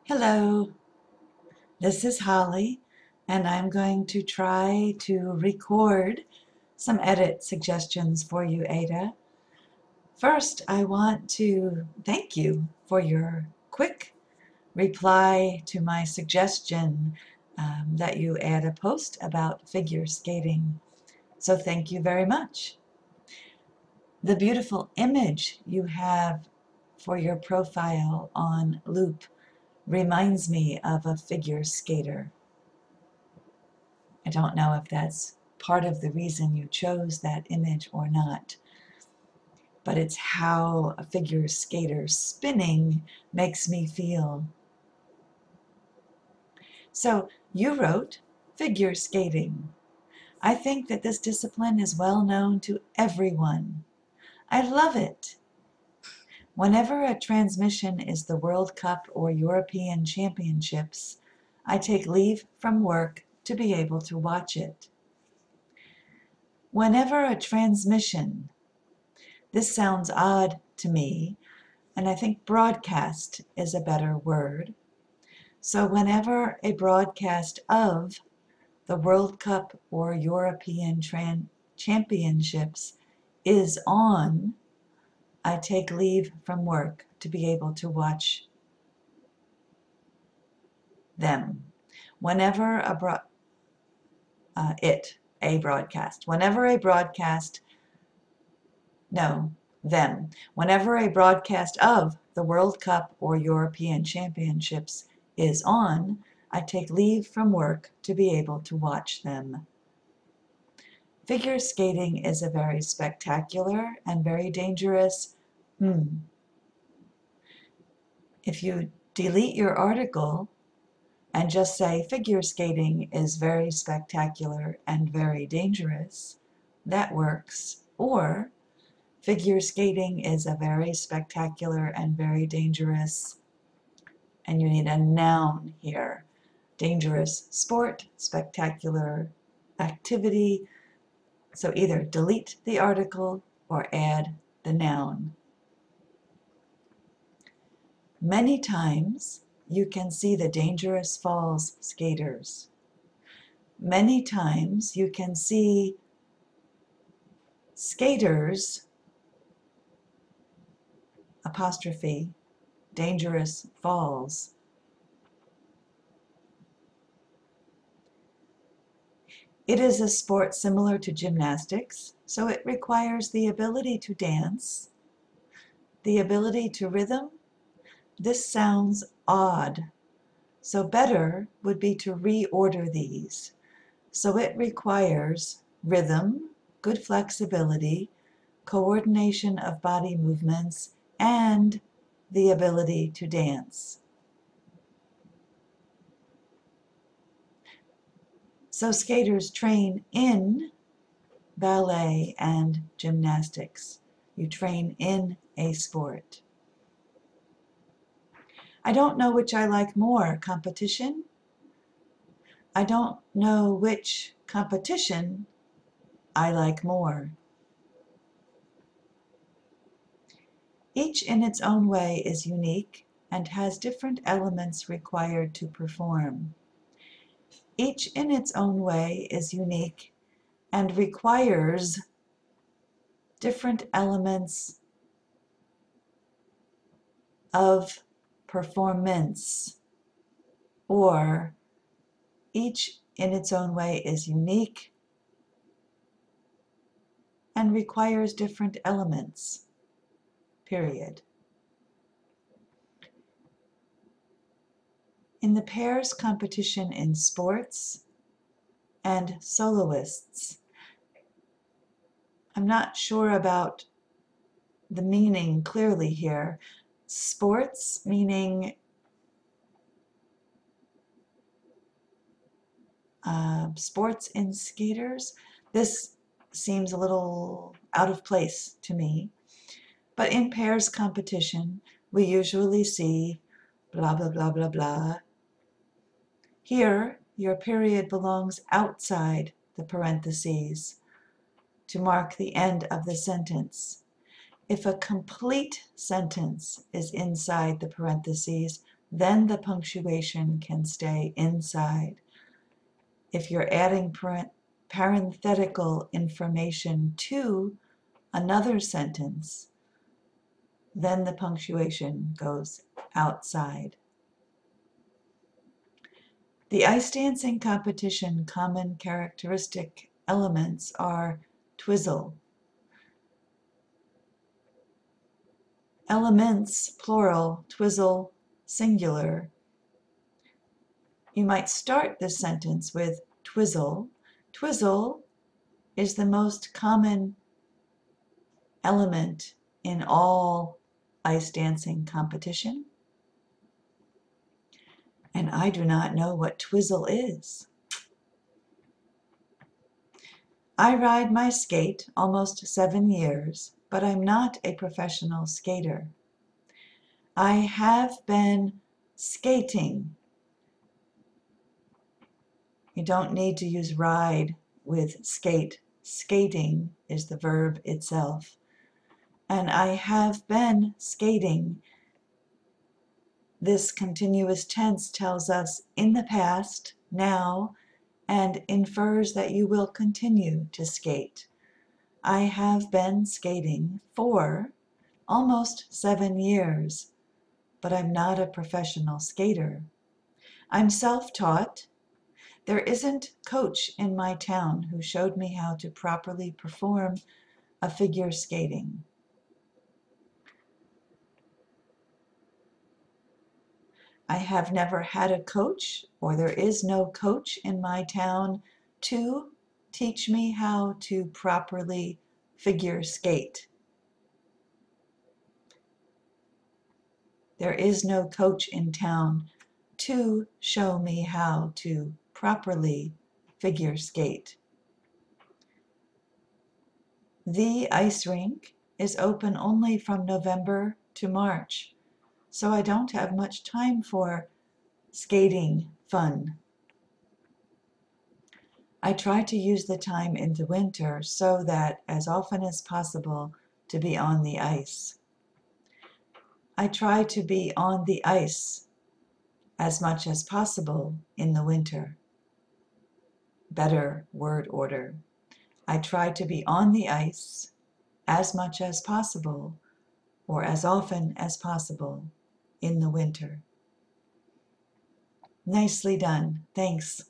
Hello, this is Holly, and I'm going to try to record some edit suggestions for you, Ada. First, I want to thank you for your quick reply to my suggestion that you add a post about figure skating. So thank you very much. The beautiful image you have for your profile on Loop reminds me of a figure skater. I don't know if that's part of the reason you chose that image or not, but it's how a figure skater spinning makes me feel. So you wrote figure skating. I think that this discipline is well known to everyone. I love it. Whenever a transmission is the World Cup or European Championships, I take leave from work to be able to watch it. Whenever a transmission, this sounds odd to me, and I think broadcast is a better word. So whenever a broadcast of the World Cup or European Championships is on, I take leave from work to be able to watch them. Whenever a broadcast. Whenever a broadcast No, them. Whenever a broadcast of the World Cup or European Championships is on, I take leave from work to be able to watch them. Figure skating is a very spectacular and very dangerous. If you delete your article and just say figure skating is very spectacular and very dangerous, that works. Or figure skating is a very spectacular and very dangerous, and you need a noun here. Dangerous sport, spectacular activity. So either delete the article or add the noun. Many times you can see the dangerous falls skaters. Many times you can see skaters, apostrophe, dangerous falls. It is a sport similar to gymnastics, so it requires the ability to dance, the ability to rhythm. This sounds odd, so better would be to reorder these. So it requires rhythm, good flexibility, coordination of body movements, and the ability to dance. So skaters train in ballet and gymnastics. You train in a sport. I don't know which I like more, competition. I don't know which competition I like more. Each in its own way is unique and has different elements required to perform. Each in its own way is unique and requires different elements of performance, or each in its own way is unique and requires different elements, period. In the pairs competition in sports and soloists, I'm not sure about the meaning clearly here. Sports meaning sports in skaters. This seems a little out of place to me. But in pairs competition, we usually see blah, blah, blah, blah, blah. Here, your period belongs outside the parentheses to mark the end of the sentence. If a complete sentence is inside the parentheses, then the punctuation can stay inside. If you're adding parenthetical information to another sentence, then the punctuation goes outside. The ice dancing competition common characteristic elements are twizzle. Elements, plural, twizzle, singular. You might start this sentence with twizzle. Twizzle is the most common element in all ice dancing competition. And I do not know what twizzle is. I ride my skate almost 7 years, but I'm not a professional skater. I have been skating. You don't need to use ride with skate. Skating is the verb itself. And I have been skating. This continuous tense tells us in the past, now, and infers that you will continue to skate. I have been skating for almost 7 years, but I'm not a professional skater. I'm self-taught. There isn't a coach in my town who showed me how to properly perform a figure skating. I have never had a coach, or there is no coach in my town to teach me how to properly figure skate. There is no coach in town to show me how to properly figure skate. The ice rink is open only from November to March, so I don't have much time for skating fun. I try to use the time in the winter so that as often as possible to be on the ice. I try to be on the ice as much as possible in the winter. Better word order. I try to be on the ice as much as possible or as often as possible in the winter. Nicely done. Thanks.